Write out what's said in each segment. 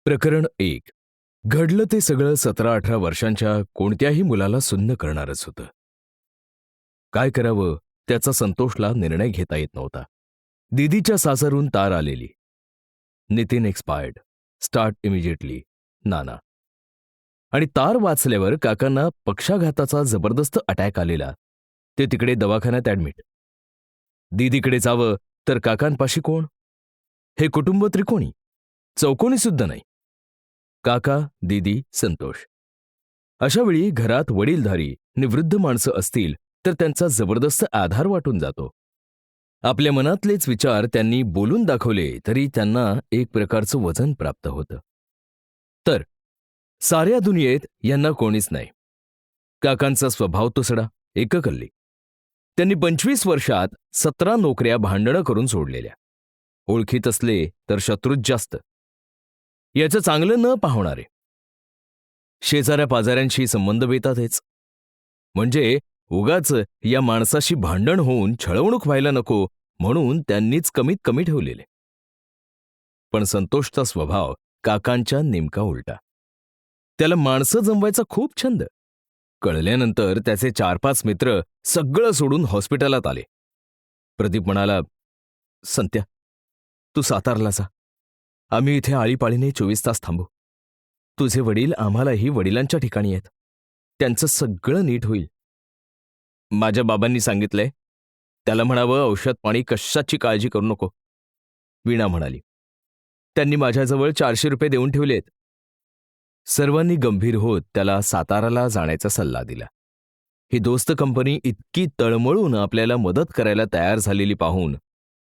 प्रकरण 1. घडलं ते सगळं 17-18 वर्षांच्या कोणत्याही मुलाला सुन्न करणारच होतं. काय करावं त्याचा संतोषला निर्णय घेता येत नव्हता. दीदीच्या सासरून तार आलेली. Nitin expired. Start immediately. Nana. आणि तार वाचल्यावर काकांना पक्षाघाताचा जबरदस्त अटॅक आलेला. ते तिकडे दवाखान्यात ॲडमिट. दीदीकडे जावं तर काकांपाशी कोण? हे कुटुंब त्रिकोणी, चौकोनी सुद्धा नाही. काका, दीदी, संतोष. अशावेळी घरात वडीलधारी निवृद्ध माणसं असतील तर त्यांचा जबरदस्त आधार वाटून जातो. आपल्या मनातलेच विचार त्यांनी बोलून दाखवले तरी त्यांना एक प्रकारचं वजन प्राप्त होतं. तर साऱ्या दुनियेत यांना कोणीच नाही. काकांचा स्वभाव तुसडा, एककल्ली. त्यांनी 25 वर्षात 17 नोकऱ्या भांडणं करून सोडलेल्या. ओळखीत असले तर शत्रूच जास्त. याचं चांगलं न पाहणारे. शेजाऱ्या पाजाऱ्यांशी संबंध बेतातच. म्हणजे उगाच या माणसाशी भांडण होऊन छळवणूक व्हायला नको म्हणून त्यांनीच कमीत कमी ठेवलेले. पण संतोषचा स्वभाव काकांच्या नेमका उलटा. त्याला माणसं जमवायचा खूप छंद. कळल्यानंतर त्याचे 4-5 मित्र सगळं सोडून हॉस्पिटलात आले. प्रदीप म्हणाला, संत्या, तू सातारला जा. आम्ही इथे आळीपाळीने 24 तास थांबू. तुझे वडील आम्हालाही वडिलांच्या ठिकाणी आहेत. त्यांचं सगळं नीट होईल. माझ्या बाबांनी सांगितलंय, त्याला म्हणावं औषध पाणी कशाची काळजी करू नको. वीणा म्हणाली, त्यांनी माझ्याजवळ 400 रुपये देऊन ठेवलेत. सर्वांनी गंभीर होत त्याला साताराला जाण्याचा सल्ला दिला. ही दोस्त कंपनी इतकी तळमळून आपल्याला मदत करायला तयार झालेली पाहून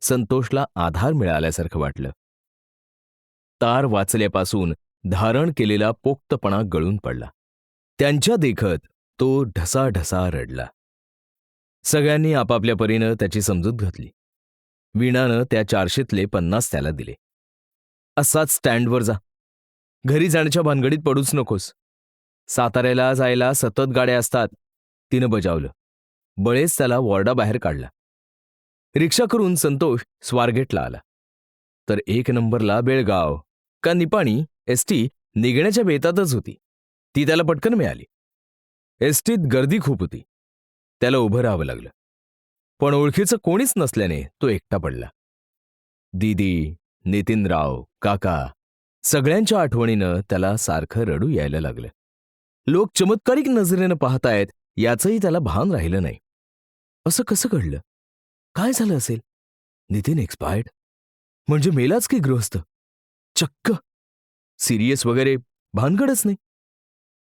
संतोषला आधार मिळाल्यासारखं वाटलं. तार वाचल्यापासून धारण केलेला पोक्तपणा गळून पडला. त्यांच्या देखत तो ढसाढसा रडला. सगळ्यांनी आपापल्या परीनं त्याची समजूत घातली. वीणानं त्या 400तले 50 त्याला दिले. असाच स्टँडवर जा. घरी जाण्याच्या भानगडीत पडूच नकोस. साताऱ्याला जायला सतत गाड्या असतात. तिनं बजावलं. बळेच त्याला वॉर्डाबाहेर काढला. रिक्षा करून संतोष स्वारगेटला आला. तर 1 नंबरला बेळगाव का निपाणी एसटी निघण्याच्या बेतातच होती. ती त्याला पटकन मिळाली. एसटीत गर्दी खूप होती. त्याला उभं राहावं लागलं. पण ओळखीचं कोणीच नसल्याने तो एकटा पडला. दीदी, नितीनराव, काका सगळ्यांच्या आठवणीनं त्याला सारखं रडू यायला लागलं. लोक चमत्कारिक नजरेनं पाहतायत याचंही त्याला भान राहिलं नाही. असं कसं घडलं? काय झालं असेल? नितीन एक्सपायर्ड म्हणजे मेलाच की गृहस्थ? चक्क सिरियस वगैरे भानगडच नाही.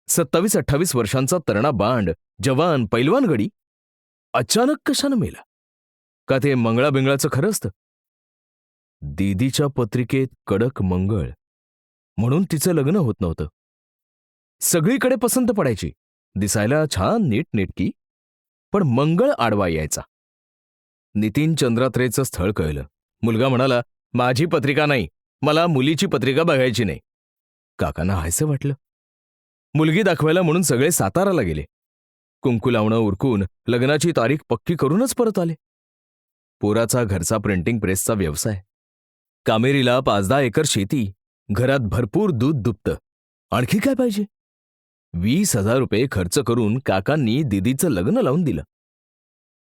27-28 वर्षांचा तरणा बांड, जवान, पैलवान गडी अचानक कशानं मेला? का ते मंगळाबिंगळाचं खरं असतं? दीदीच्या पत्रिकेत कडक मंगळ म्हणून तिचं लग्न होत नव्हतं. सगळीकडे पसंत पडायची, दिसायला छान नीटनेटकी, पण मंगळ आडवा यायचा. नितीन चंद्रात्रेचं स्थळ कळलं. मुलगा म्हणाला, माझी पत्रिका नाही, मला मुलीची पत्रिका बघायची नाही. काकांना हायसं वाटलं. मुलगी दाखवायला म्हणून सगळे साताराला गेले. कुंकू लावणं उरकून लग्नाची तारीख पक्की करूनच परत आले. पोराचा घरचा प्रिंटिंग प्रेसचा व्यवसाय. कामेरीला 5-10 एकर शेती, घरात भरपूर दूध दुभतं. आणखी काय पाहिजे? 20,000 रुपये खर्च करून काकांनी दीदीचं लग्न लावून दिलं.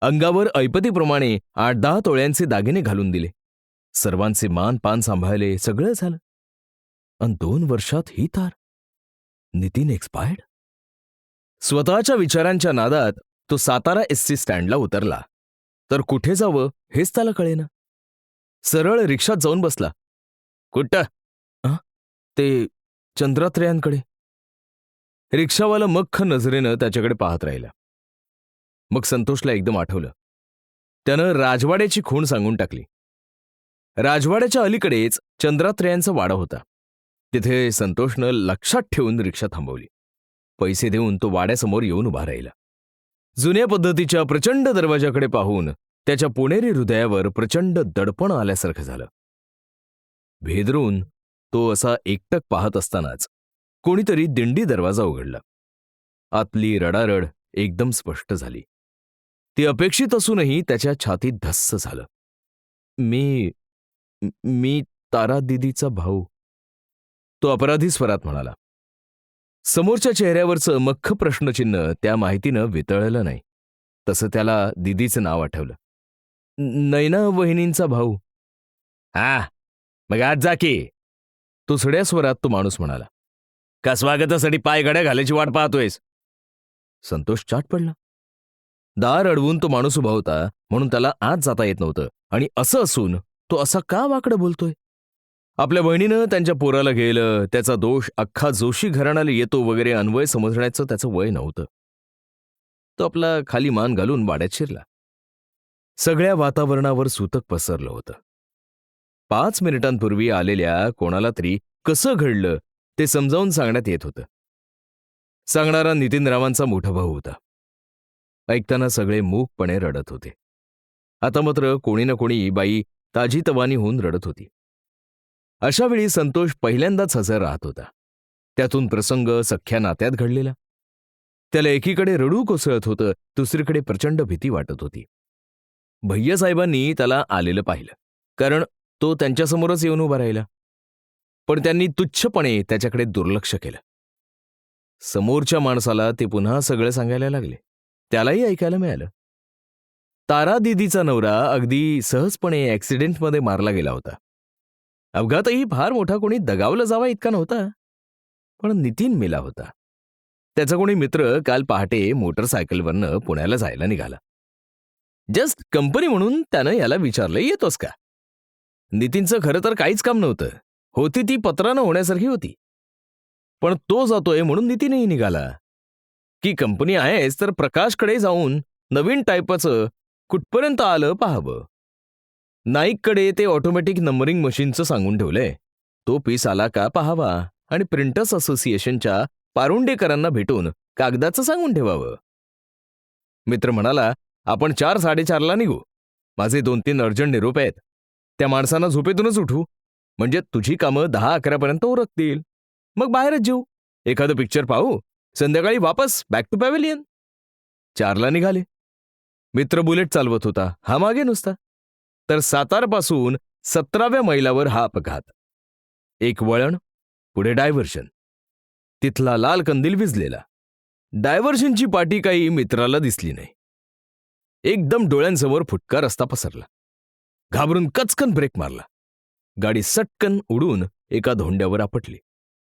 अंगावर ऐपतीप्रमाणे 8-10 तोळ्यांचे दागिने घालून दिले. सर्वांचे मान पान सांभाळले. सगळं झालं. अन 2 वर्षात ही तार. नितीन एक्सपायर्ड. स्वतःच्या विचारांच्या नादात तो सातारा एसटी स्टँडला उतरला. तर कुठे जावं हेच त्याला कळेना. सरळ रिक्षात जाऊन बसला. कुठं? ते चंद्रात्रयांकडे. रिक्षावाला मख्ख नजरेनं त्याच्याकडे पाहत राहिला. मग संतोषला एकदम आठवलं. त्यानं राजवाड्याची खूण सांगून टाकली. राजवाड्याच्या अलीकडेच चंद्रात्रयांचा वाडा होता. तिथे संतोषनं लक्षात ठेवून रिक्षा थांबवली. पैसे देऊन तो वाड्यासमोर येऊन उभा राहिला. जुन्या पद्धतीच्या प्रचंड दरवाजाकडे पाहून त्याच्या पुणेरी हृदयावर प्रचंड दडपण आल्यासारखं झालं. भेदरून तो असा एकटक पाहत असतानाच कोणीतरी दिंडी दरवाजा उघडला. आतली रडारड एकदम स्पष्ट झाली. ती अपेक्षित असूनही त्याच्या छातीत धस्स झालं. मी तारा दीदीचा भाऊ. तो अपराधी स्वरात म्हणाला. समोरच्या चेहऱ्यावरचं मख्ख प्रश्नचिन्ह त्या माहितीनं वितळलं नाही. तसं त्याला दिदीचं नाव आठवलं. नैना वहिनींचा भाऊ. हा, मग आज जा की. तुसड्या स्वरात तो माणूस म्हणाला. का स्वागतासाठी पायघड्या घालायची वाट पाहतोयस? संतोष चाट पडला. दार अडवून तो माणूस उभा होता म्हणून त्याला आत जाता येत नव्हतं, आणि असं असून तो असा का वाकडं बोलतोय? आपल्या बहिणीनं त्यांच्या पोराला गेलं, त्याचा दोष अख्खा जोशी घराण्याला येतो वगैरे अन्वय समजण्याचं त्याचं वय नव्हतं. तो आपला खाली मान घालून वाड्यात शिरला. सगळ्या वातावरणावर सूतक पसरलं होतं. 5 मिनिटांपूर्वी आलेल्या कोणाला तरी कसं घडलं ते समजावून सांगण्यात येत होतं. सांगणारा नितीनरावांचा मोठा भाऊ होता. ऐकताना सगळे मूकपणे रडत होते. आता मात्र कोणी ना कोणी बाई ताजीतवानी होऊन रडत होती. अशा वेळी संतोष पहिल्यांदाच हजर राहत होता. त्यातून प्रसंग सख्ख्या नात्यात घडलेला. त्याला एकीकडे रडू कोसळत होतं, दुसरीकडे प्रचंड भीती वाटत होती. भैयासाहेबांनी त्याला आलेलं पाहिलं, कारण तो त्यांच्यासमोरच येऊन उभा राहिला. पण त्यांनी तुच्छपणे त्याच्याकडे दुर्लक्ष केलं. समोरच्या माणसाला ते पुन्हा सगळं सांगायला लागले. त्यालाही ऐकायला मिळालं. तारा दिदीचा नवरा अगदी सहजपणे ॲक्सिडेंटमध्ये मारला गेला होता. अपघातही फार मोठा कोणी दगावलं जावा इतका नव्हता, पण नितीन मेला होता. त्याचा कोणी मित्र काल पहाटे मोटरसायकलवरनं पुण्याला जायला निघाला. जस्ट कंपनी म्हणून त्यानं याला विचारलं, येतोस का? नितीनचं खरं तर काहीच काम नव्हतं. होती ती पत्रानं होण्यासारखी होती. पण तो जातोय म्हणून नितीनही निघाला. की कंपनी आहेच तर प्रकाशकडे जाऊन नवीन टाईपाचं कुठपर्यंत आलं पाहावं. नाईककडे ते ऑटोमॅटिक नंबरिंग मशीनचं सांगून ठेवलंय. तो पीस आला का पाहावा आणि प्रिंटर्स असोसिएशनच्या पारुंडेकरांना भेटून कागदाचं सांगून ठेवावं. मित्र म्हणाला, आपण 4-4:30ला निघू. माझे 2-3 अर्जंट निरोप आहेत. त्या माणसांना झोपेतूनच उठू, म्हणजे तुझी कामं 10-11 पर्यंत उरकतील. मग बाहेरच जेऊ, एखादं पिक्चर पाहू, संध्याकाळी वापस बॅक टू पॅव्हेलियन. 4ला निघाले. मित्र बुलेट चालवत होता, हा मागे नुसता. तर सातारपासून 17व्या मैलावर हा अपघात. एक वळण, पुढे डायव्हर्शन. तिथला लाल कंदील विझलेला. डायव्हर्शनची पाटी काही मित्राला दिसली नाही. एकदम डोळ्यांसमोर फुटका रस्ता पसरला. घाबरून कचकन ब्रेक मारला. गाडी सटकन उडून एका धोंड्यावर आपटली.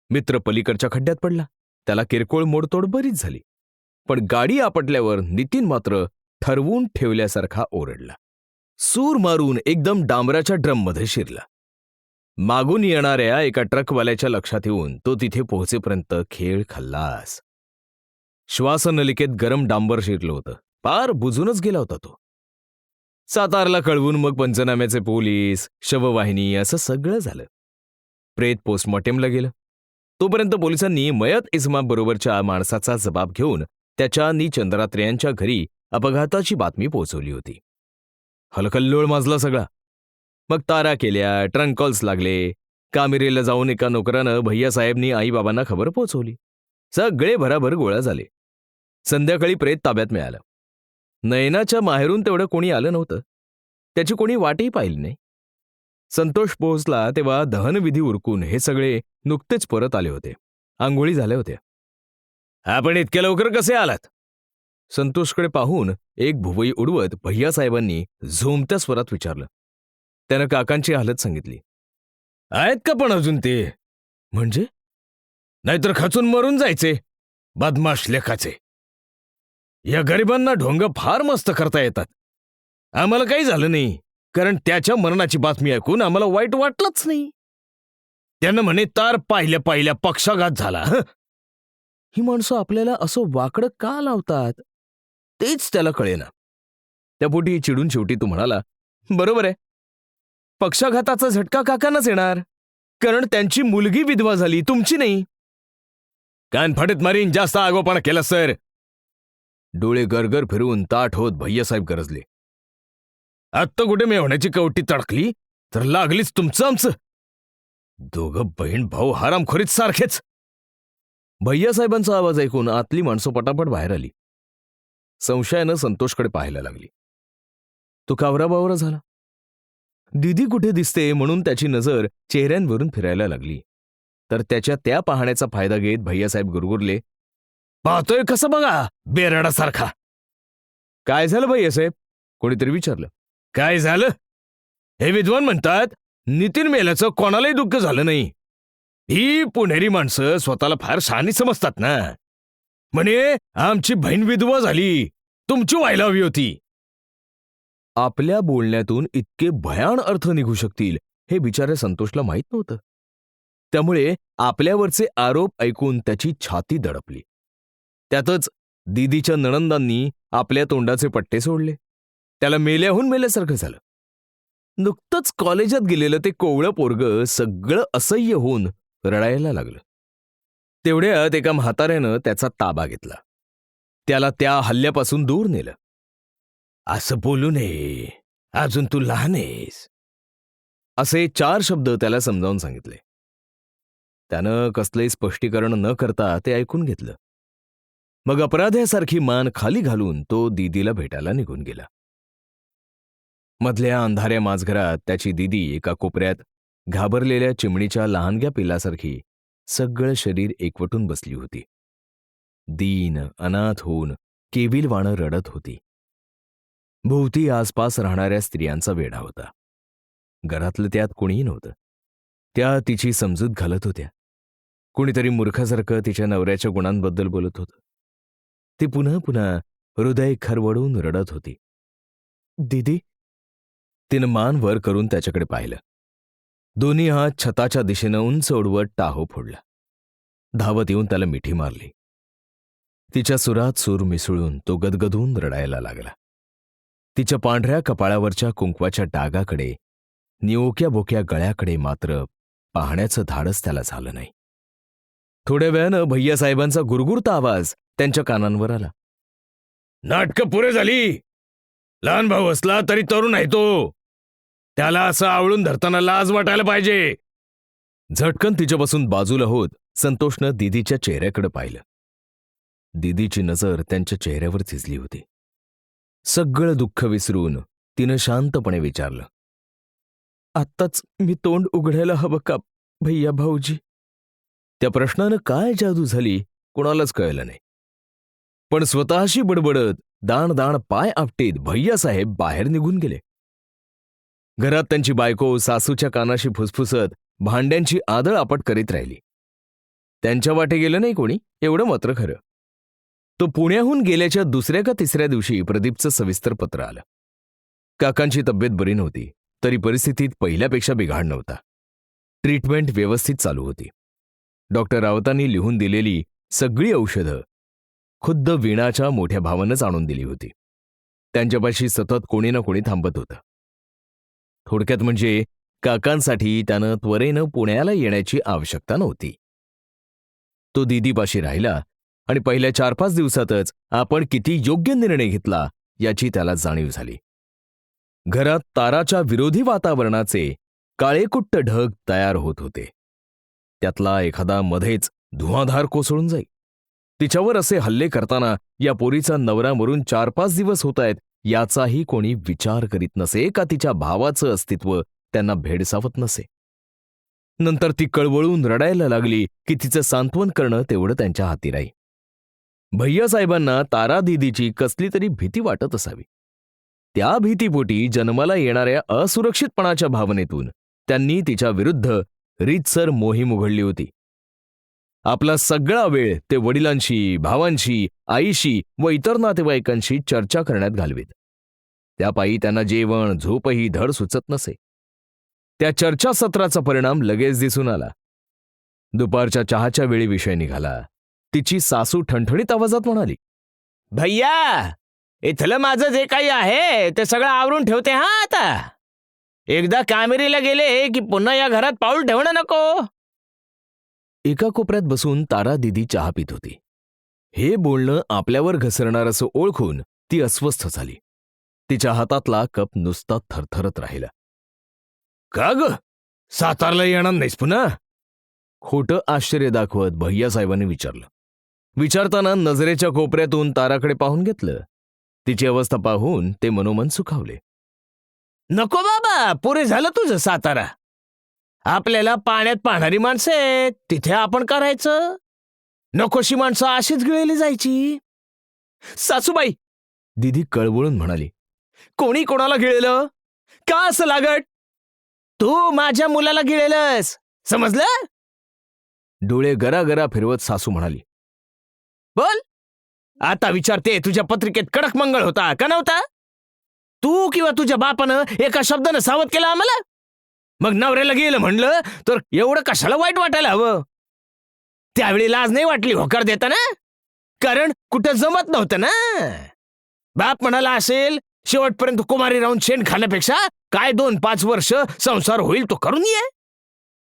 मित्र पलीकडच्या खड्ड्यात पडला. त्याला किरकोळ मोडतोड बरीच झाली. पण गाडी आपटल्यावर नितीन मात्र ठरवून ठेवल्यासारखा ओरडला. सूर मारून एकदम डांबराच्या ड्रममध्ये शिरला. मागून येणाऱ्या एका ट्रकवाल्याच्या लक्षात येऊन तो तिथे पोहोचेपर्यंत खेळ खल्लास. श्वासनलिकेत गरम डांबर शिरलं होतं. पार बुजूनच गेला होता तो. सातारला कळवून मग पंचनाम्याचे पोलीस, शववाहिनी असं सगळं झालं. प्रेत पोस्टमॉर्टेमला गेलं. तोपर्यंत पोलिसांनी मयत इस्माबरोबरच्या माणसाचा जबाब घेऊन त्याच्या आणि चंद्रात्र्यांच्या घरी अपघाताची बातमी पोहोचवली होती. हलकल्लोळ माजला सगळा. मग तारा केल्या, ट्रंक कॉल्स लागले. कामिरेला जाऊन एका नोकरानं भैयासाहेबनी आईबाबांना खबर पोहोचवली. सगळे भराभर गोळा झाले. संध्याकाळी प्रेत ताब्यात मिळालं. नयनाच्या माहेरून तेवढं कोणी आलं नव्हतं. त्याची कोणी वाटही पाहिली नाही. संतोष पोहोचला तेव्हा दहनविधी उरकून हे सगळे नुकतेच परत आले होते. आंघोळी झाल्या होत्या. आपण इतक्या लवकर कसे आलात? संतोषकडे पाहून एक भुवई उडवत भैयासाहेबांनी झोमत्या स्वरात विचारलं. त्यानं काकांची हालत सांगितली. आहेत का पण अजून ते? म्हणजे? नाहीतर खचून मरून जायचे, बदमाश लेखाचे. या गरिबांना ढोंग फार मस्त करता येतात. आम्हाला काही झालं नाही, कारण त्याच्या मरणाची बातमी ऐकून आम्हाला वाईट वाटलंच नाही. त्यानं म्हणे तार पाहिल्या पाहिल्या पक्षाघात झाला. ही माणसं आपल्याला असं वाकडं का लावतात तेच त्याला कळेना. त्यापोटी चिडून शेवटी तो म्हणाला, बरोबर आहे, पक्षाघाताचा झटका काकांनाच येणार, कारण त्यांची मुलगी विधवा झाली, तुमची नाही. कान फाटत मारीन जास्त आगोपणा केला सर. डोळे गरगर फिरवून ताठ होत भैयासाहेब गरजले. आत्ता कुठे मी होण्याची कवटी तडकली तर लागलीच तुमचं आमचं. दोघं बहीण भाऊ हरामखोरीत सारखेच. भैयासाहेबांचा आवाज ऐकून आतली माणसं पटापट बाहेर आली. संशयानं संतोषकडे पाहायला लागली. तो कावराबावरा झाला. दिदी कुठे दिसते म्हणून त्याची नजर चेहऱ्यांवरून फिरायला लागली. तर त्याच्या त्या पाहण्याचा फायदा घेत भैयासाहेब गुरगुरले, पाहतोय कसं बघा बेरडासारखा. काय झालं भैयासाहेब? कोणीतरी विचारलं. काय झालं? हे विद्वान म्हणतात नितीन मेल्याचं कोणालाही दुःख झालं नाही. ही पुणेरी माणसं स्वतःला फार शहाणी समजतात ना. म्हणे आमची बहीण विधवा झाली, तुमची व्हायला हवी होती. आपल्या बोलण्यातून इतके भयान अर्थ निघू शकतील हे बिचाऱ्या संतोषला माहीत नव्हतं. त्यामुळे आपल्यावरचे आरोप ऐकून त्याची छाती दडपली. त्यातच दीदीच्या नणंदांनी आपल्या तोंडाचे पट्टे सोडले. त्याला मेल्याहून मेल्यासारखं झालं. नुकतंच कॉलेजात गेलेलं ते कोवळं पोरगं सगळं असह्य होऊन रडायला लागलं. तेवढ्यात एका म्हाताऱ्यानं त्याचा ताबा घेतला. त्याला त्या हल्ल्यापासून दूर नेलं. असं बोलू नये, अजून तू लहान आहेस, असे 4 शब्द त्याला समजावून सांगितले. त्यानं कसलंही स्पष्टीकरण न करता ते ऐकून घेतलं. मग अपराध्यासारखी मान खाली घालून तो दीदीला भेटायला निघून गेला. मधल्या अंधाऱ्या माझघरात त्याची दीदी एका कोपऱ्यात घाबरलेल्या चिमणीच्या लहानग्या पिल्लासारखी सगळं शरीर एकवटून बसली होती. दीन अनाथ होऊन केविलवाणं रडत होती. भोवती आसपास राहणाऱ्या स्त्रियांचा वेढा होता. घरातलं त्यात कोणीही नव्हतं. त्या तिची समजूत घालत होत्या. कुणीतरी मूर्खासारखं तिच्या नवऱ्याच्या गुणांबद्दल बोलत होतं. ती पुन्हा पुन्हा हृदय खरवडून रडत होती. दीदी, तिनं मान वर करून त्याच्याकडे पाहिलं. दोन्ही हात छताच्या दिशेनं उंच उडवत टाहो फोडला. धावत येऊन त्याला मिठी मारली. तिच्या सुरात सूर मिसळून तो गदगदून रडायला लागला. तिच्या पांढऱ्या कपाळावरच्या कुंकवाच्या डागाकडे, निओक्या बोक्या गळ्याकडे मात्र पाहण्याचं धाडस त्याला झालं नाही. थोड्या वेळानं भैयासाहेबांचा गुरगुरता आवाज त्यांच्या कानांवर आला. नाटकं पुरे झाली. लहान भाऊ असला तरी तरुण आहे तो. त्याला असं आवळून धरताना लाज वाटायला पाहिजे. झटकन तिच्यापासून बाजूला होत संतोषनं दीदीच्या चेहऱ्याकडे पाहिलं. दीदीची नजर त्यांच्या चेहऱ्यावर झिजली होती. सगळं दुःख विसरून तिनं शांतपणे विचारलं, आत्ताच मी तोंड उघडायला हवं का भैया भाऊजी? त्या प्रश्नानं काय जादू झाली कोणालाच कळलं नाही. पण स्वतःशी बडबडत दाण दाण पाय आपटीत भैयासाहेब बाहेर निघून गेले. घरात त्यांची बायको सासूच्या कानाशी फुसफुसत भांड्यांची आदळ आपट करीत राहिली. त्यांच्या वाटे गेलं नाही कोणी, एवढं मात्र खरं. तो पुण्याहून गेल्याच्या दुसऱ्या का तिसऱ्या दिवशी प्रदीपचं सविस्तर पत्र आलं. काकांची तब्येत बरी नव्हती, तरी परिस्थितीत पहिल्यापेक्षा बिघाड नव्हता. ट्रीटमेंट व्यवस्थित चालू होती. डॉक्टर रावतांनी लिहून दिलेली सगळी औषधं खुद्द वीणाच्या मोठ्या भावानंच आणून दिली होती. त्यांच्यापाशी सतत कोणी ना कोणी थांबत होतं. थोडक्यात म्हणजे काकांसाठी त्यानं त्वरेनं पुण्याला येण्याची आवश्यकता नव्हती. तो दीदीपाशी राहिला आणि पहिल्या 4-5 दिवसातच आपण किती योग्य निर्णय घेतला याची त्याला जाणीव झाली. घरात ताराच्या विरोधी वातावरणाचे काळेकुट्ट ढग तयार होत होते. त्यातला एखादा मध्येच धुआंधार कोसळून जाई. तिच्यावर असे हल्ले करताना या पोरीचा नवरा मरून 4-5 दिवस होत आहेत याचाही कोणी विचार करीत नसे का तिच्या भावाचं अस्तित्व त्यांना भेडसावत नसे. नंतर ती कळवळून रडायला लागली की तिचं सांत्वन करणं तेवढं त्यांच्या हाती राही. भैयासाहेबांना तारा दीदीची कसली तरी भीती वाटत असावी. त्या भीतीपोटी जन्माला येणाऱ्या असुरक्षितपणाच्या भावनेतून त्यांनी तिच्या विरुद्ध रीतसर मोहीम उघडली होती. आपला सगळा वेळ ते वडिलांशी, भावांशी, आईशी व इतर नातेवाईकांशी चर्चा करण्यात घालवीत. त्यापायी त्यांना जेवण झोपही धड सुचत नसे. त्या चर्चासत्राचा परिणाम लगेच दिसून आला. दुपारच्या चहाच्या वेळी विषय निघाला. तिची सासू ठणठणीत आवाजात म्हणाली, भैया, इथलं माझं जे काही आहे ते सगळं आवरून ठेवते हा आता. एकदा कामेरीला गेले की पुन्हा या घरात पाऊल ठेवणं नको. एका कोपऱ्यात बसून तारा दीदी चहा पित होती. हे बोलणं आपल्यावर घसरणार असं ओळखून ती अस्वस्थ झाली. तिच्या हातातला कप नुसता थरथरत राहिला. का ग, सातारला येणार नाहीस पुन्हा? खोटं आश्चर्य दाखवत भैयासाहेबांनी विचारलं. विचारताना नजरेच्या कोपऱ्यातून ताराकडे पाहून घेतलं. तिची अवस्था पाहून ते मनोमन सुखावले. नको बाबा, पुरे झालं तुझं सातारा. आपल्याला पाण्यात पाहणारी माणसं आहेत, तिथे आपण करायचं. नकोशी माणसं अशीच गिळली जायची. सासूबाई, दीदी कळवळून म्हणाली. कोणी कोणाला गिळलं? का असं लागट? तू माझ्या मुलाला गिळलंस, समजलं? डोळे गरागरा फिरवत सासू म्हणाली. बोल, आता विचारते, तुझ्या पत्रिकेत कडक मंगळ होता का नव्हता? तू किंवा तुझ्या बापानं एका शब्दानं सावध केलं आम्हाला. मग नवऱ्याला गेलं म्हणलं तर एवढं कशाला वाईट वाटायला हवं? त्यावेळी लाज नाही वाटली होकार देताना? कारण कुठं जमत नव्हतं ना. बाप म्हणाला असेल, शेवटपर्यंत कुमारी राहून शेण खाण्यापेक्षा काय 2-5 वर्ष संसार होईल तो करून ये.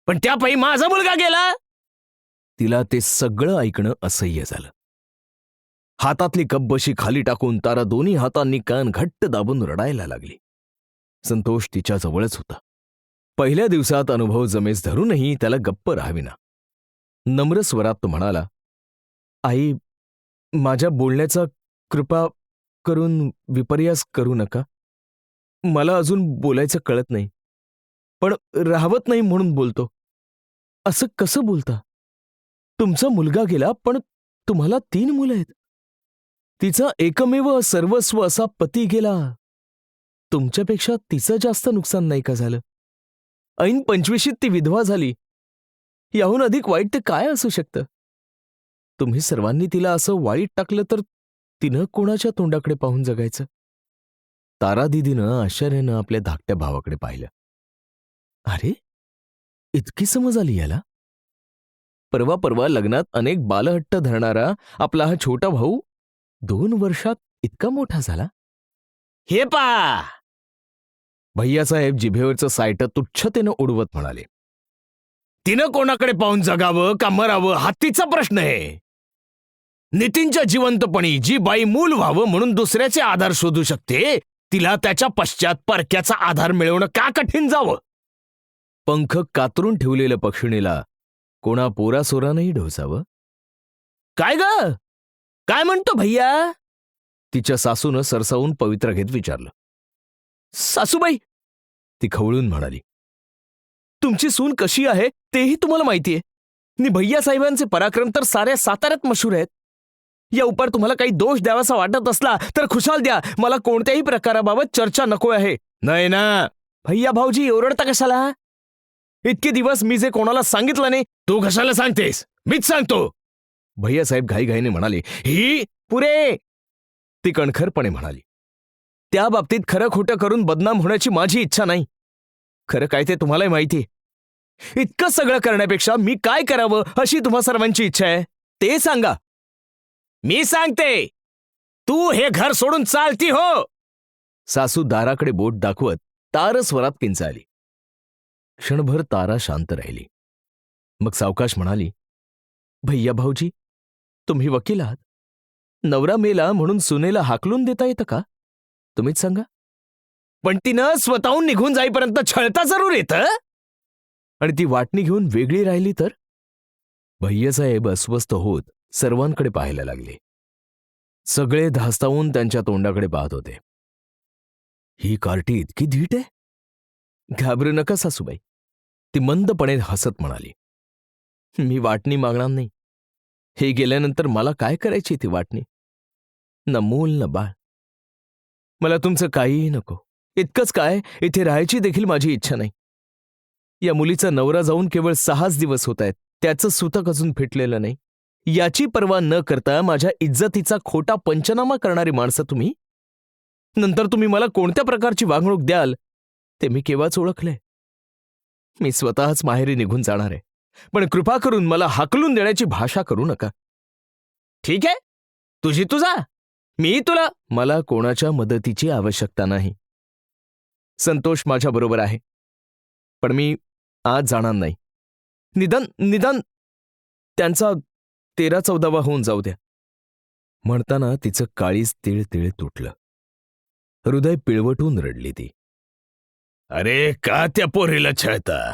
पण त्यापायी माझा मुलगा गेला. तिला ते सगळं ऐकणं असह्य झालं. हातातली कपबशी खाली टाकून तारा दोन्ही हातांनी कान घट्ट दाबून रडायला लागली. संतोष तिच्या जवळच होता. पहिल्या दिवसात अनुभव जमेस धरूनही त्याला गप्प राहाविना. नम्र स्वरात तो म्हणाला, आई, माझ्या बोलण्याचा कृपा करून विपर्यास करू नका. मला अजून बोलायचं कळत नाही, पण राहवत नाही म्हणून बोलतो. असं कसं बोलता? तुमचा मुलगा गेला, पण तुम्हाला 3 मुलं आहेत. तिचा एकमेव सर्वस्व असा पती गेला. तुमच्यापेक्षा तिचं जास्त नुकसान नाही का झालं? ऐन 25शीत ती विधवा झाली. याहून अधिक वाईट ते काय असू शकतं? तुम्ही सर्वांनी तिला असं वाईट टाकलं तर तिनं कोणाच्या तोंडाकडे पाहून जगायचं? तारा दिदीनं आश्चर्यानं आपल्या धाकट्या भावाकडे पाहिलं. अरे, इतकी समज आली याला? परवा लग्नात अनेक बालहट्ट धरणारा आपला हा छोटा भाऊ 2 वर्षात इतका मोठा झाला. हे पा, भैयासाहेब जिभेवरचं सायटं तुच्छतेनं उडवत म्हणाले. तिनं कोणाकडे पाहून जगावं का मरावं हा तिचा प्रश्न आहे. नितीनच्या जिवंतपणी जी बाई मूल व्हावं म्हणून दुसऱ्याचे आधार शोधू शकते, तिला त्याच्या पश्चात परक्याचा आधार मिळवणं का कठीण जावं? पंख कातरून ठेवलेल्या पक्षिणीला कोणा पोरासोरानंही ढोसावं? काय ग, काय म्हणतो भैया? तिच्या सासूनं सरसावून पवित्रा घेत विचारलं. सासूबाई, ती खवळून म्हणाली. तुमची सून कशी आहे तेही तुम्हाला माहितीये. नि भैयासाहेबांचे पराक्रम तर साऱ्या साताऱ्यात मशहूर आहेत. या उपर तुम्हाला काही दोष द्यावासा वाटत असला तर खुशाल द्या. मला कोणत्याही प्रकाराबाबत चर्चा नको आहे. नाही ना. भैया भाऊजी ओरडता कशाला? इतके दिवस मी जे कोणाला सांगितलं नाही. तू कशाला सांगतेस? मीच सांगतो. भैयासाहेब घाईघाईने म्हणाले. ही पुरे, ती कणखरपणे म्हणाली. त्या बाबतीत खरं खोटं करून बदनाम होण्याची माझी इच्छा नाही. खरं काय ते तुम्हालाही माहितीये. इतकं सगळं करण्यापेक्षा मी काय करावं अशी तुम्हा सर्वांची इच्छा आहे ते सांगा. मी सांगते, तू हे घर सोडून चालती हो. सासू दाराकडे बोट दाखवत तारस्वरात किंचाळली. क्षणभर तारा शांत राहिली. मग सावकाश म्हणाली. भैया भाऊजी, तुम्ही वकील आहात. नवरा मेला म्हणून सुनेला हाकलून देता येतं का? तुम्हीच सांगा. पण तिनं स्वतःहून निघून जाईपर्यंत छळता जरूर येतं. आणि ती वाटणी घेऊन वेगळी राहिली तर? भैयासाहेब अस्वस्थ होत सर्वांकडे पाहायला लागले. सगळे धास्तावून त्यांच्या तोंडाकडे पाहत होते. ही कार्टी इतकी धीट आहे? घाबरू नका सासूबाई, ती मंदपणे हसत म्हणाली. मी वाटणी मागणार नाही. हे गेल्यानंतर मला काय करायची ती वाटणी? न मूल न बाळ. मला तुमचं काहीही नको. इतकंच काय, इथे राहायची देखील माझी इच्छा नाही. या मुलीचा नवरा जाऊन केवळ 6च दिवस होत आहेत. त्याचं सुतक अजून फिटलेलं नाही. याची पर्वा न करता माझ्या इज्जतीचा खोटा पंचनामा करणारी माणसं तुम्ही. नंतर तुम्ही मला कोणत्या प्रकारची वागणूक द्याल ते मी केव्हाच ओळखलंय. मी स्वतःच माहेरी निघून जाणार आहे. पण कृपा करून मला हाकलून देण्याची भाषा करू नका. ठीक आहे, तुझी तुझा, मी तुला. मला कोणाच्या मदतीची आवश्यकता नाही. संतोष माझ्या बरोबर आहे, पण मी आज जाणार नाही. निदान त्यांचा 13-14वा होऊन जाऊ द्या. म्हणताना तिचं काळीज तिळतिळ तुटलं. हृदय पिळवटून रडली ती. अरे, का त्या पोरीला छळता?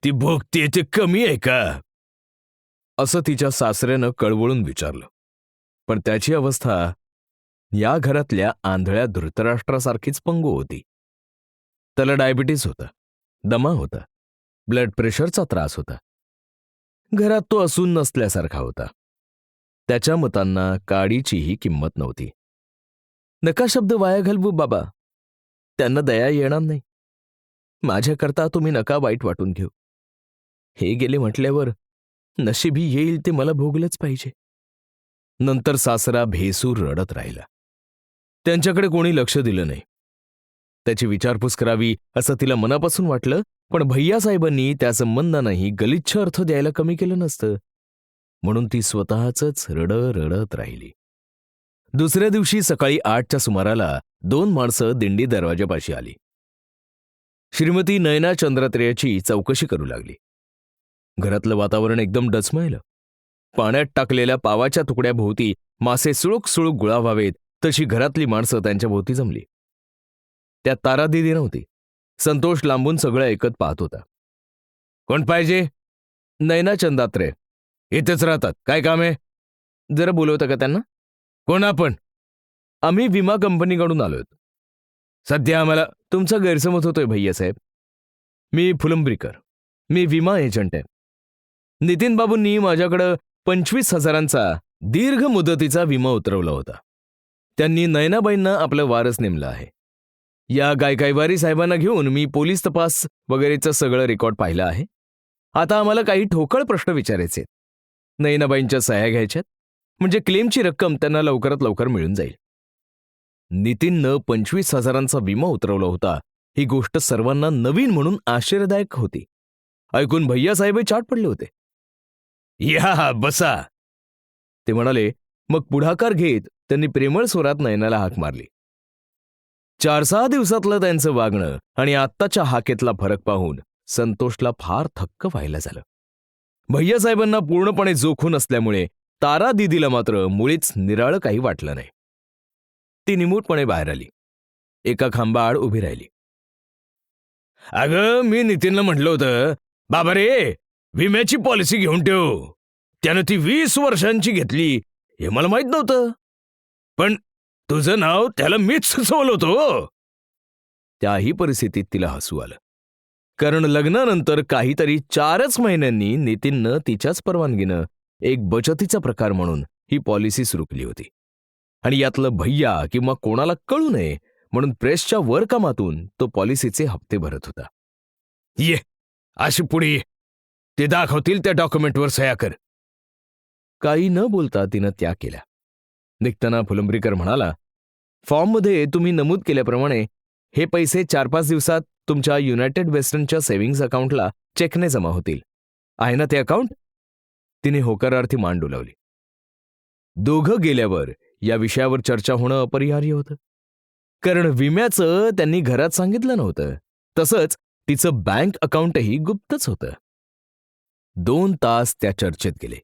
ती भोगतीये ते कमी आहे का? असं तिच्या सासऱ्यानं कळवळून विचारलं. पण त्याची अवस्था या घरातल्या आंधळ्या धृतराष्ट्रासारखीच पंगू होती. त्याला डायबिटीस होता, दमा होता, ब्लड प्रेशरचा त्रास होता. घरात तो असून नसल्यासारखा होता. त्याच्या मतांना काडीचीही किंमत नव्हती. नका शब्द वाया घालवू बाबा, त्यांना दया येणार नाही. माझ्याकरता तुम्ही नका वाईट वाटून घेऊ. हे गेले म्हटल्यावर नशिबी येईल ते मला भोगलंच पाहिजे. नंतर सासरा भेसूर रडत राहिला. त्यांच्याकडे कोणी लक्ष दिलं नाही. त्याची विचारपूस करावी असं तिला मनापासून वाटलं, पण भैयासाहेबांनी त्या संबंधांनाही गलिच्छ अर्थ द्यायला कमी केलं नसतं. म्हणून ती स्वतःच रडत राहिली. दुसऱ्या दिवशी सकाळी 8च्या सुमाराला 2 माणसं दिंडी दरवाजापाशी आली. श्रीमती नयना चंद्रात्रेयाची चौकशी करू लागली. घरातलं वातावरण एकदम डचमळलं. पाण्यात टाकलेल्या पावाच्या तुकड्याभोवती मासे सुळूक सुळूक गोळा व्हावेत तशी घरातली माणसं त्यांच्या भोवती जमली. त्यात तारा दिदी नव्हती. संतोष लांबून सगळं ऐकत पाहत होता. कोण पाहिजे? नयना चंद्रात्रे इथेच राहतात. काय काम आहे? जरा बोलवता का त्यांना? कोण आपण? आम्ही विमा कंपनीकडून आलोय. सध्या आम्हाला तुमचा गैरसमज होतोय भैयासाहेब. मी फुलंब्रीकर. मी विमा एजंट आहे. नितीन बाबूंनी माझ्याकडं 25,000चा दीर्घ मुदतीचा विमा उतरवला होता. त्यांनी नयनाबाईंना आपलं वारस नेमलं आहे. या गायकवाडी साहेबांना घेऊन मी पोलीस तपास वगैरेचं सगळं रेकॉर्ड पाहिलं आहे. आता आम्हाला काही ठोकळ प्रश्न विचारायचे. नयनाबाईंच्या सह्या घ्यायच्यात, म्हणजे क्लेमची रक्कम त्यांना लवकरात लवकर मिळून जाईल. नितीननं 25,000चा विमा उतरवला होता ही गोष्ट सर्वांना नवीन म्हणून आश्चर्यदायक होती. ऐकून भैयासाहेब चाट पडले होते. या बसा, ते म्हणाले. मग पुढाकार घेत त्यांनी प्रेमळ स्वरात नयनाला हाक मारली. 4-6 दिवसातलं त्यांचं वागणं आणि आत्ताच्या हाकेतला फरक पाहून संतोषला फार थक्क व्हायला झालं. भैयासाहेबांना पूर्णपणे जोखून असल्यामुळे तारा दिदीला मात्र मुळीच निराळं काही वाटलं नाही. ती निमूटपणे बाहेर आली. एका खांबाआड उभी राहिली. अगं, मी नितीनला म्हटलं होतं, बाबा रे, विम्याची पॉलिसी घेऊन ठेव. त्यानं ती 20 वर्षांची घेतली हे मला माहित नव्हतं. पण तुझं नाव त्याला मीच सुचवलं होतं. त्याही परिस्थितीत तिला हसू आलं. कारण लग्नानंतर काहीतरी 4च महिन्यांनी नितीननं तिच्याच परवानगीनं एक बचतीचा प्रकार म्हणून ही पॉलिसी सुरू केली होती. आणि यातलं भैया किंवा कोणाला कळू नये म्हणून प्रेसच्या वर कामातून तो पॉलिसीचे हप्ते भरत होता. ये अशी पुढे ये, ते दाखवतील त्या डॉक्युमेंटवर सह्या कर. काही न बोलता तिनं त्या केल्या. निघताना फुलंब्रीकर म्हणाला, फॉर्ममध्ये तुम्ही नमूद केल्याप्रमाणे हे पैसे 4-5 दिवसात तुमच्या युनायटेड वेस्टर्नच्या सेव्हिंग्ज अकाउंटला चेकने जमा होतील. आहे ना ते अकाउंट? तिने होकारार्थी मान डोलावली. दोघं गेल्यावर या विषयावर चर्चा होणं अपरिहार्य होतं. कारण विम्याचं त्यांनी घरात सांगितलं नव्हतं. तसंच तिचं बँक अकाउंटही गुप्तच होतं. 2 तास त्या चर्चेत गेले.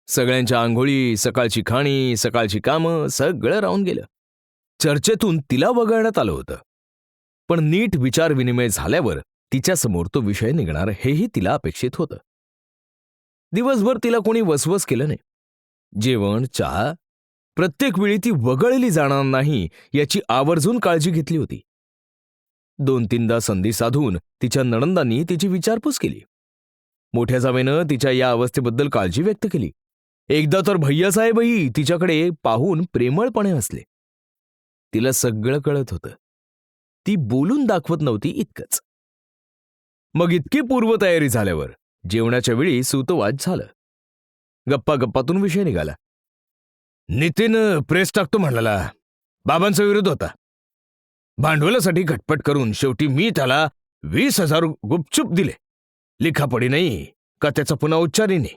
सगळ्यांच्या आंघोळी, सकाळची खाणी, सकाळची कामं सगळं राहून गेलं. चर्चेतून तिला वगळण्यात आलं होतं. पण नीट विचारविनिमय झाल्यावर तिच्यासमोर तो विषय निघणार हेही तिला अपेक्षित होतं. दिवसभर तिला कोणी वसवस केलं नाही. जेवण, चहा, प्रत्येक वेळी ती वगळली जाणार नाही याची आवर्जून काळजी घेतली होती. 2-3दा संधी साधून तिच्या नणंदांनी तिची विचारपूस केली. मोठ्या जावेनं तिच्या या अवस्थेबद्दल काळजी व्यक्त केली. एकदा तर भैयासाहेबही तिच्याकडे पाहून प्रेमळपणे हसले. तिला सगळं कळत होतं. ती बोलून दाखवत नव्हती इतकंच. मग इतकी पूर्वतयारी झाल्यावर जेवणाच्या वेळी सूतवाद झालं. गप्पातून विषय निघाला. नितीन प्रेस टाकतो म्हणाला. बाबांचा विरोध होता. भांडवलासाठी खटपट करून शेवटी मी त्याला 20,000 गुपचूप दिले. लिखापडी नाही का त्याचा पुन्हा उच्चारी नाही.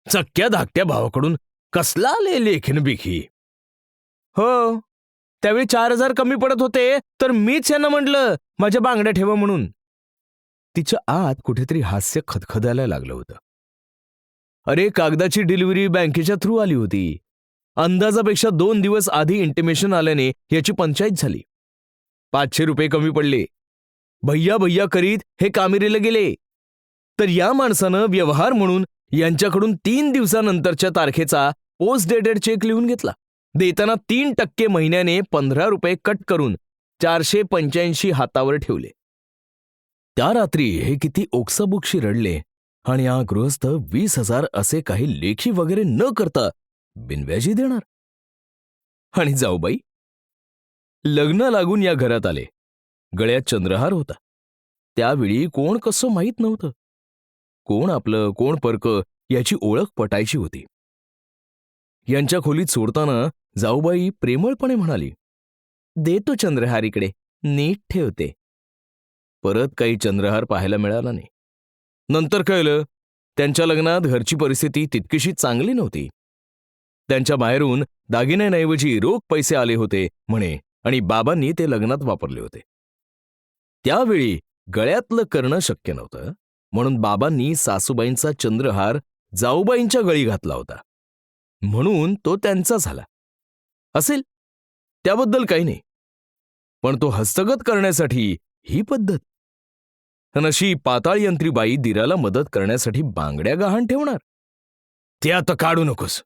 चक्क्या धाकट्या भावाकडून कसला आले लेखन बिखी. हो, त्यावेळी 4,000 कमी पडत होते तर मीच यांना म्हटलं माझ्या बांगड्या ठेवा म्हणून. तिच्या आत कुठेतरी हास्य खदखदायला लागलं होतं. अरे, कागदाची डिलिव्हरी बँकेच्या थ्रू आली होती. अंदाजापेक्षा 2 दिवस आधी इंटिमेशन आल्याने याची पंचायत झाली. 500 रुपये कमी पडले. भैया करीत हे कामेरीला गेले. तर या माणसानं व्यवहार म्हणून यांच्याकडून 3 दिवसानंतरच्या तारखेचा पोस्ट डेटेड चेक लिहून घेतला. देताना 3% महिन्याने 15 रुपये कट करून 485 हातावर ठेवले. त्या रात्री हे किती ओक्साबोक्षी रडले आणि हा गृहस्थ 20,000 असे काही लेखी वगैरे न करता बिनव्याजी देणार. आणि जाऊबाई लग्न लागून या घरात आले. गळ्यात चंद्रहार होता. त्यावेळी कोण कसं माहीत नव्हतं. कोण आपलं कोण परकं याची ओळख पटायची होती. यांच्या खोलीत सोडताना जाऊबाई प्रेमळपणे म्हणाली, देतो चंद्रहार इकडे, नीट ठेवते. परत काही चंद्रहार पाहायला मिळाला नाही. नंतर कळलं त्यांच्या लग्नात घरची परिस्थिती तितकीशी चांगली नव्हती. त्यांच्या बाहेरून दागिन्यांऐवजी रोख पैसे आले होते म्हणे आणि बाबांनी ते लग्नात वापरले होते. त्यावेळी गळ्यातलं करणं शक्य नव्हतं म्हणून बाबांनी सासूबाईंचा चंद्रहार जाऊबाईंच्या गळी घातला होता. म्हणून तो त्यांचा झाला असेल, त्याबद्दल काही नाही. पण तो हस्तगत करण्यासाठी ही पद्धत. अशी पाताळयंत्री बाई दिराला मदत करण्यासाठी बांगड्या गहाण ठेवणार. ते आता काढू नकोस.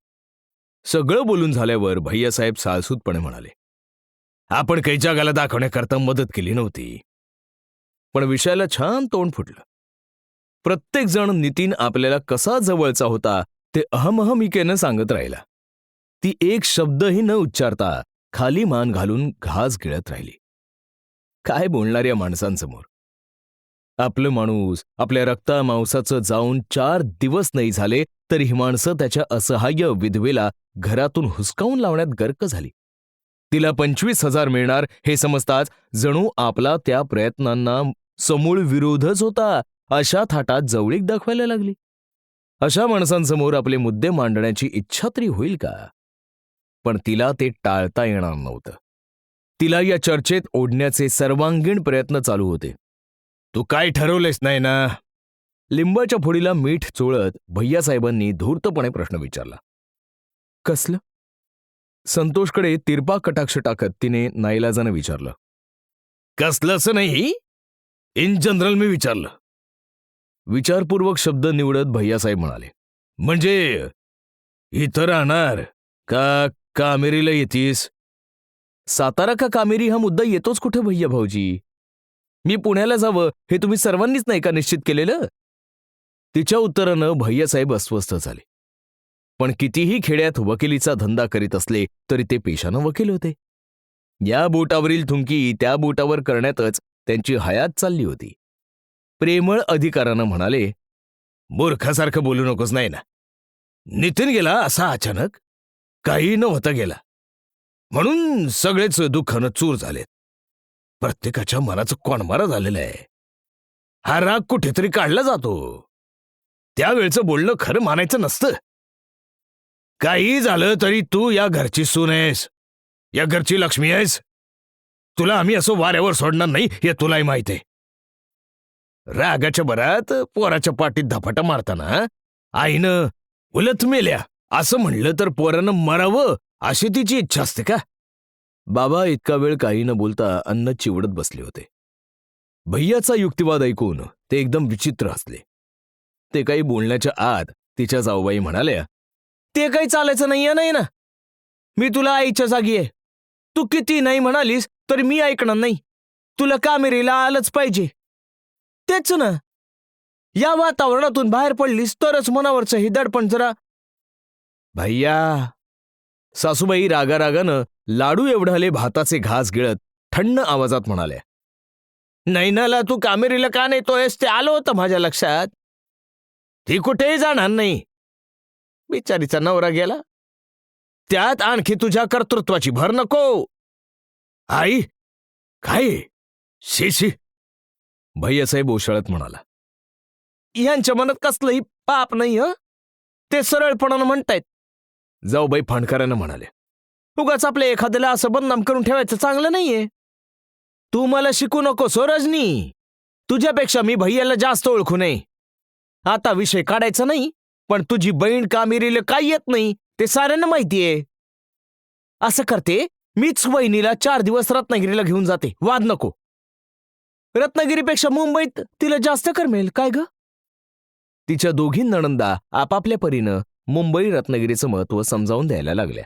सगळं बोलून झाल्यावर भैयासाहेब साळसूदपणे म्हणाले, आपण काही जगाला दाखवण्याकरता मदत केली नव्हती. पण विषयाला छान तोंड फुटलं. प्रत्येक जण नितीन आपल्याला कसा जवळचा होता ते अहमहमिकेनं सांगत राहिला. ती एक शब्दही न उच्चारता खाली मान घालून घास गिळत राहिली. काय बोलणार या माणसांसमोर. आपलं माणूस आपल्या रक्ता मांसाचं जाऊन 4 दिवस नाही झाले तरी ही माणसं त्याच्या असहाय्य विधवेला घरातून हुसकावून लावण्यात गर्क झाली. तिला 25,000 मिळणार हे समजताच जणू आपला त्या प्रयत्नांना समूळ विरोधच होता अशा थाटात जवळीक दाखवायला लागली. अशा माणसांसमोर आपले मुद्दे मांडण्याची इच्छा तरी होईल का. पण तिला ते टाळता येणार नव्हतं. तिला या चर्चेत ओढण्याचे सर्वांगीण प्रयत्न चालू होते. तू काय ठरवलेस नाही ना. लिंबाच्या फोडीला मीठ चोळत भैयासाहेबांनी धूर्तपणे प्रश्न विचारला. कसलं. संतोषकडे तिरपा कटाक्ष टाकत तिने नाईलाजानं विचारलं. कसलंच नाही, इन जनरल मी विचारलं. विचारपूर्वक शब्द निवडत भैयासाहेब म्हणाले, म्हणजे इथं राहणार का कामेरीला येतीस. सातारा का कामेरी हा मुद्दा येतोच कुठे भैया भाऊजी. मी पुण्याला जावं हे तुम्ही सर्वांनीच नाही का निश्चित केलेलं. तिच्या उत्तरानं भैयासाहेब अस्वस्थ झाले. पण कितीही खेड्यात वकिलीचा धंदा करीत असले तरी ते पेशानं वकील होते. या बोटावरील थुंकी त्या बोटावर करण्यातच त्यांची हयात चालली होती. प्रेमळ अधिकारानं म्हणाले, मूर्खासारखं बोलू नकोस नाही ना. नितीन गेला असा अचानक, काही न होता गेला म्हणून सगळेच दुःखानं चूर झालेत. प्रत्येकाच्या मनाचं कोणमारा झालेलं आहे. हा राग कुठेतरी काढला जातो. त्यावेळचं बोलणं खरं मानायचं नसतं. काही झालं तरी तू या घरची सून आहेस, या घरची लक्ष्मी आहेस. तुला आम्ही असं वाऱ्यावर सोडणार नाही हे तुलाही माहित आहे. रागाच्या भरात पोराच्या पाठीत धपाटा मारताना आईनं उलट मेल्या असं म्हणलं तर पोरानं मरावं अशी तिची इच्छा असते का. बाबा इतका वेळ काही न बोलता अन्न चिवडत बसले होते. भैयाचा युक्तिवाद ऐकून ते एकदम विचित्र हसले. ते काही बोलण्याच्या आत तिच्या जाऊबाई म्हणाल्या, ते काही चालायचं नाहीये नाही ना. मी तुला आईच्या जागी आहे. तू किती नाही म्हणालीस तरी मी ऐकणार नाही. तुला कामेरीला आलंच पाहिजे. तेच ना. या वातावरणातून बाहेर पडलीस तरच मनावरचं हे दडपण जरा. भैया. सासूबाई रागारागानं लाडू एवढाले भाताचे घास गिळत थंड आवाजात म्हणाल्या, नैनाला तू कामेरीला का नेतोयस ते आलं होतं माझ्या लक्षात. ती कुठेही जाणार नाही. बिचारीचा नवरा गेला त्यात आणखी तुझ्या कर्तृत्वाची भर नको. आई काय शी शी. भैयासाहेब ओशाळत म्हणाला, यांच्या मनात कसलंही पाप नाही. ते सरळपणानं म्हणतायत. जाऊबाई फांडकऱ्यानं म्हणाले, उगाच आपल्या एखाद्याला असं बदनाम करून ठेवायचं चांगलं नाहीये. तू मला शिकू नकोस हो रजनी. तुझ्यापेक्षा मी भैयाला जास्त ओळखू नये. आता विषय काढायचा नाही, पण तुझी बहीण कामेरीला काय येत नाही ते साऱ्यांना माहितीये. असं करते, मीच वहिनीला 4 दिवस रत्नागिरीला घेऊन जाते. वाद नको. रत्नागिरीपेक्षा मुंबईत तिला जास्त करमेल काय ग. तिच्या दोघी नणंदा आपापल्या परीनं मुंबई रत्नागिरीचं महत्त्व समजावून द्यायला लागल्या.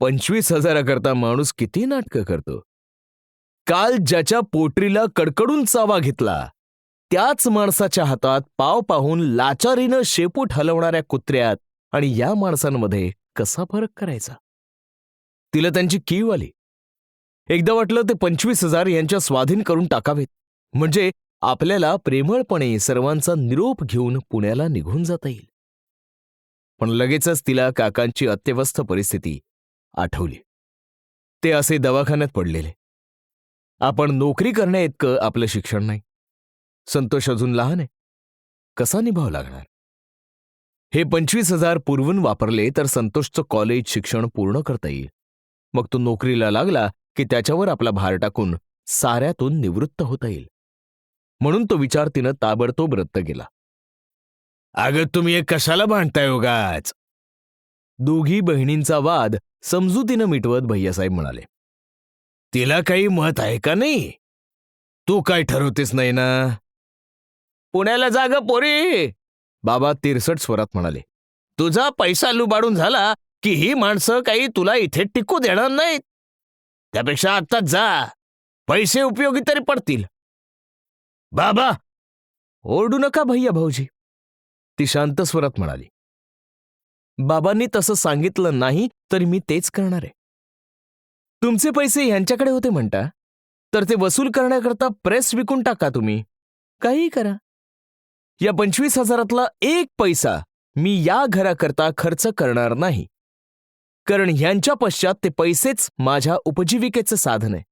25,000 करता माणूस किती नाटकं करतो. काल ज्याच्या पोटरीला कडकडून चावा घेतला त्याच माणसाच्या हातात पाव पाहून लाचारीनं शेपूट हलवणाऱ्या कुत्र्यात आणि या माणसांमध्ये कसा फरक करायचा? तिला त्यांची कीव आली. एकदा वाटलं ते 25,000 यांच्या स्वाधीन करून टाकावेत, म्हणजे आपल्याला प्रेमळपणे सर्वांचा निरोप घेऊन पुण्याला निघून जाता येईल. पण लगेचच तिला काकांची अत्यवस्थ परिस्थिती आठवली. ते असे दवाखान्यात पडलेले. आपण नोकरी करण्याइतकं आपलं शिक्षण नाही. संतोष अजून लहान आहे. कसा निभाव लागणार? हे 25,000 पुरवून वापरले तर संतोषचं कॉलेज शिक्षण पूर्ण करता येईल. मग तो नोकरीला लागला की त्याच्यावर आपला भार टाकून साऱ्यातून निवृत्त होता येईल. म्हणून तो विचार तिनं ताबडतोब रद्द केला. अगं तुम्ही हे कशाला भांडताय उगाच? दोघी बहिणींचा वाद समजुतीनं मिटवत भैयासाहेब म्हणाले. तिला काही मत आहे का नाही? तू काय ठरवतेस नाही ना? पुण्याला जा ग पोरी, बाबा तिरसट स्वरात म्हणाले. तुझा पैसा लुबाडून झाला की ही माणसं काही तुला इथे टिकू देणार नाहीत. त्यापेक्षा आत्ताच जा, पैसे उपयोगी तरी पडतील. बाबा, ओरडू नका भैया भाऊजी, ती शांत स्वरात म्हणाली. बाबांनी तसं सांगितलं नाही तरी मी तेच करणार आहे. तुमचे पैसे यांच्याकडे होते म्हणता, तर ते वसूल करण्याकरता प्रेस विकून टाका. तुम्ही काहीही करा. या 25,000 एक पैसा मी या घराकरता खर्च करणार नाही, कारण ह्यांच्या पश्चात ते पैसेच माझ्या उपजीविकेचं साधन आहे.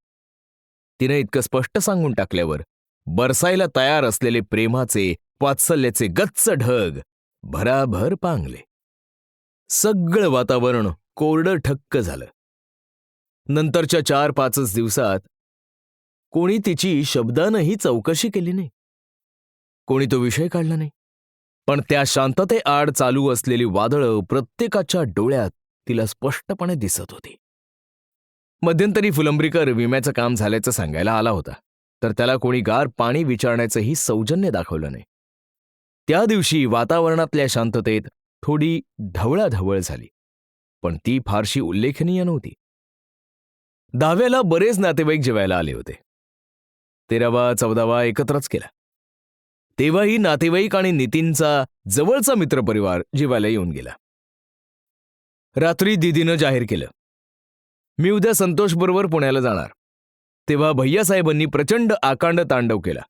तिने इतकं स्पष्ट सांगून टाकल्यावर बरसायला तयार असलेले प्रेमाचे वात्सल्याचे गच्च ढग भराभर पांगले. सगळं वातावरण कोरडं ठक्क झालं. नंतरच्या 4-5 दिवसात कोणी तिची शब्दानंही चौकशी केली नाही. कोणी तो विषय काढला नाही. पण त्या शांततेआड चालू असलेली वादळं प्रत्येकाच्या डोळ्यात तिला स्पष्टपणे दिसत होती. मध्यंतरी फुलंब्रीकर विम्याचं काम झाल्याचं सांगायला आला होता, तर त्याला कोणी गार पाणी विचारण्याचंही सौजन्य दाखवलं नाही. त्या दिवशी वातावरणातल्या शांततेत थोडी ढवळाढवळ झाली, पण ती फारशी उल्लेखनीय नव्हती. दहाव्याला बरेच नातेवाईक जेवायला आले होते. 13वा 14वा एकत्रच केला. तेव्हाही नातेवाईक आणि नितीनचा जवळचा मित्रपरिवार जेवायला येऊन गेला. रात्री दीदीनं जाहीर केलं, मी उद्या संतोषबरोबर पुण्याला जाणार. तेव्हा भैयासाहेबांनी प्रचंड आकांड तांडव केला.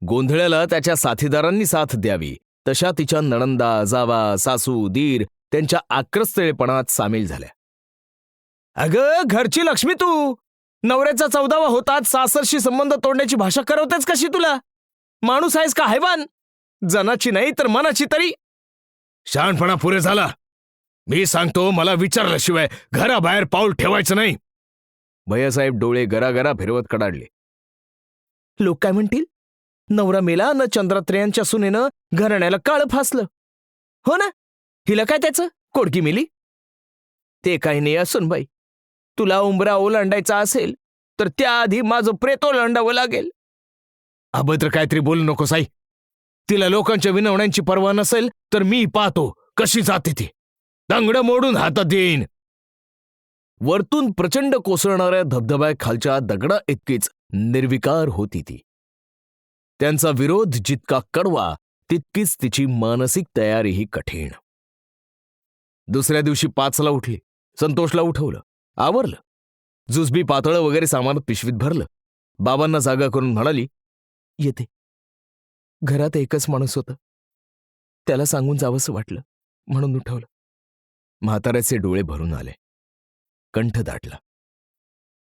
गोंधळ्याला त्याच्या साथीदारांनी साथ द्यावी तशा तिच्या नणंदा, जावा, सासू, दीर त्यांच्या आक्रस्तेपणात सामील झाल्या. अगं घरची लक्ष्मी तू, नवऱ्याचा 14वा होताच सासरशी संबंध तोडण्याची भाषा करवतेच कशी? तुला माणूस आहेस का हैवान? जनाची नाही तर मनाची तरी. शहाणपणा पुरे झाला. मी सांगतो, मला विचारल्याशिवाय घराबाहेर पाऊल ठेवायचं नाही. भैयासाहेब डोळे गरागरा फिरवत कडाडले. लोक काय म्हणतील? नवरा मेला न चंद्रात्रेयांच्या सुनेनं घराण्याला काळं फासलं. हो ना, हिला काय त्याचं? कोडकी मेली. ते काही नाही असून बाई, तुला उंबरा ओलांडायचा असेल तर त्याआधी माझं प्रेत ओलांडावं लागेल. अभद्र काहीतरी बोलू नको साई. तिला लोकांच्या विनवण्यांची पर्वा नसेल तर मी पाहतो कशी जाते ती. दांगडं मोडून हातात येईन. वरतून प्रचंड कोसळणाऱ्या धबधब्याखालच्या दगडा इतकीच निर्विकार होती ती. त्यांचा विरोध जितका कडवा तितकीच तिची मानसिक तयारीही कठीण. दुसऱ्या दिवशी 5ला उठली. संतोषला उठवलं, आवरलं, जुजबी पातळं वगैरे सामान पिशवीत भरलं. बाबांना जागा करून म्हणाली, येते. घरात एकच माणूस होता, त्याला सांगून जावंसं वाटलं म्हणून उठवलं. म्हाताऱ्याचे डोळे भरून आले, कंठ दाटला.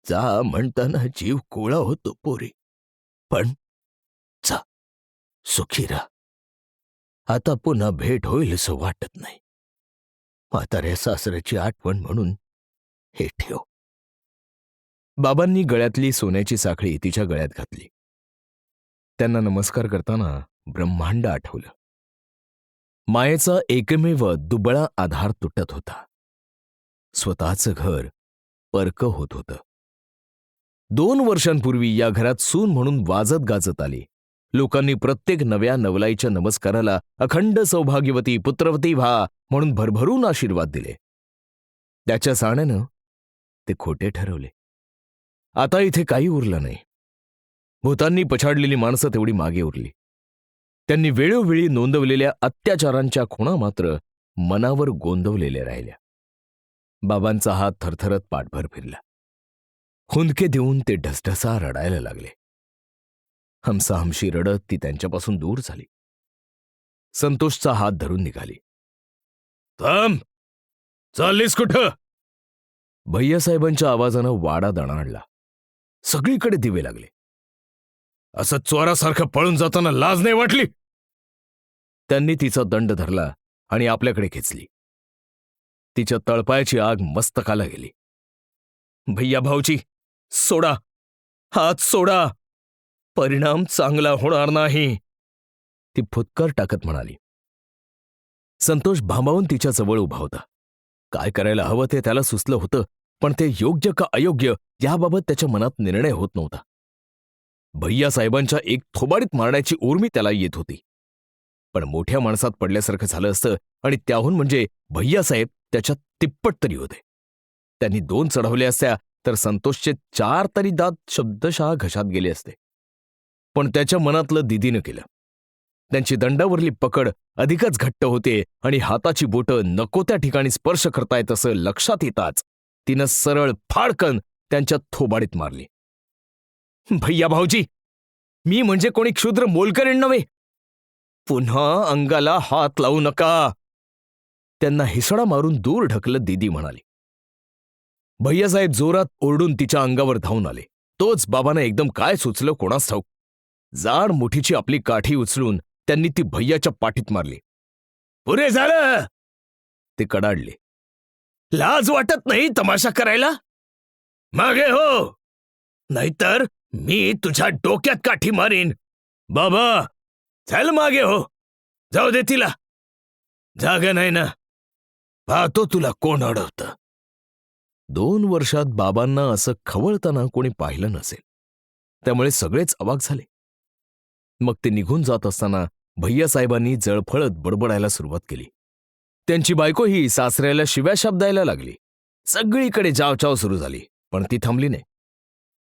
जा म्हणताना जीव कोळा होतो पोरी, पण जा, सुखी राहा. आता पुन्हा भेट होईल असं वाटत नाही. म्हाताऱ्या सासऱ्याची आठवण म्हणून हे ठेव. बाबांनी गळ्यातली सोन्याची साखळी तिच्या गळ्यात घातली. त्यांना नमस्कार करताना ब्रह्मांड आठवलं. मायेचा एकमेव दुबळा आधार तुटत होता. स्वतःचं घर परकं होत होतं. 2 वर्षांपूर्वी या घरात सून म्हणून वाजत गाजत आली. लोकांनी प्रत्येक नव्या नवलाईच्या नमस्काराला अखंड सौभाग्यवती पुत्रवती व्हा म्हणून भरभरून आशीर्वाद दिले. त्याच्या साण्यानं ते खोटे ठरवले. आता इथे काही उरलं नाही. भूतांनी पछाडलेली माणसं तेवढी मागे उरली. त्यांनी वेळोवेळी नोंदवलेल्या अत्याचारांच्या खुणा मात्र मनावर गोंदवलेल्या राहिल्या. बाबांचा हात थरथरत पाठभर फिरला. हुंदके देऊन ते ढसढसा रडायला लागले. हमसाहमशी रडत ती त्यांच्यापासून दूर झाली. संतोषचा हात धरून निघाली. थांब, चाललीस कुठं? भैयासाहेबांच्या आवाजानं वाडा दणाणला. सगळीकडे दिवे लागले. असं चोरासारखं पळून जाताना लाज नाही वाटली? त्यांनी तिचा दंड धरला आणि आपल्याकडे खेचली. तिच्या तळपायाची आग मस्तकाला गेली. भैया भाऊजी, सोडा, हात सोडा, परिणाम चांगला होणार नाही, ती फुतकर टाकत म्हणाली. संतोष भांबावून तिच्या जवळ उभा होता. काय करायला हवं ते त्याला सुचलं होतं, पण ते योग्य का अयोग्य याबाबत त्याच्या मनात निर्णय होत नव्हता. भैयासाहेबांच्या एक थोबाडीत मारण्याची उर्मी त्याला येत होती, पण मोठ्या माणसात पडल्यासारखं झालं असतं आणि त्याहून म्हणजे भैयासाहेब त्याच्या तिप्पट तरी होते. त्यांनी 2 चढवले असत्या तर संतोषचे 4 तरी दात शब्दशः घशात गेले असते. पण त्याच्या मनातलं दिदीनं केलं. त्यांची दंडावरली पकड अधिकच घट्ट होते आणि हाताची बोटं नको त्या ठिकाणी स्पर्श करतायत असं लक्षात येताच तिनं सरळ फाडकन त्यांच्या थोबाडीत मारली. भैया भाऊजी, मी म्हणजे कोणी क्षुद्र मोलकरीण नव्हे. पुन्हा अंगाला हात लावू नका, त्यांना हिसडा मारून दूर ढकलत दीदी म्हणाली. भैयासाहेब जोरात ओरडून तिच्या अंगावर धावून आले. तोच बाबांना एकदम काय सुचलं कोणास ठाऊक. जाड मुठीची आपली काठी उचलून त्यांनी ती भैयाच्या पाठीत मारली. पुरे झालं, ते कडाडले. लाज वाटत नाही तमाशा करायला? मागे हो, नाहीतर मी तुझ्या डोक्यात काठी मारीन. बाबा, चल मागे हो, जाऊ दे तिला. जागा नाही ना, पाहतो तुला कोण अडवतं. 2 वर्षात बाबांना असं खवळताना कोणी पाहिलं नसेल, त्यामुळे सगळेच अवाक झाले. मग ते निघून जात असताना भैयासाहेबांनी जळफळत बडबडायला सुरुवात केली. त्यांची बायकोही सासऱ्याला शिव्या शब्दायला लागली. सगळीकडे जावचाव सुरू झाली, पण ती थांबली नाही.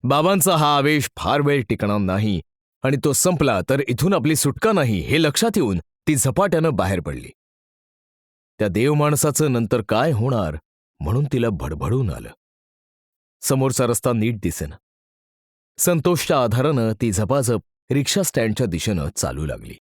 बाबांचा हा आवेश फार वेळ टिकणार नाही आणि तो संपला तर इथून आपली सुटका नाही हे लक्षात येऊन ती झपाट्यानं बाहेर पडली. त्या देवमाणसाचं नंतर काय होणार म्हणून तिला भडभडून आलं. समोरचा रस्ता नीट दिसेना. संतोषच्या आधारानं ती झपाझप रिक्षा स्टँडच्या दिशेनं चालू लागली.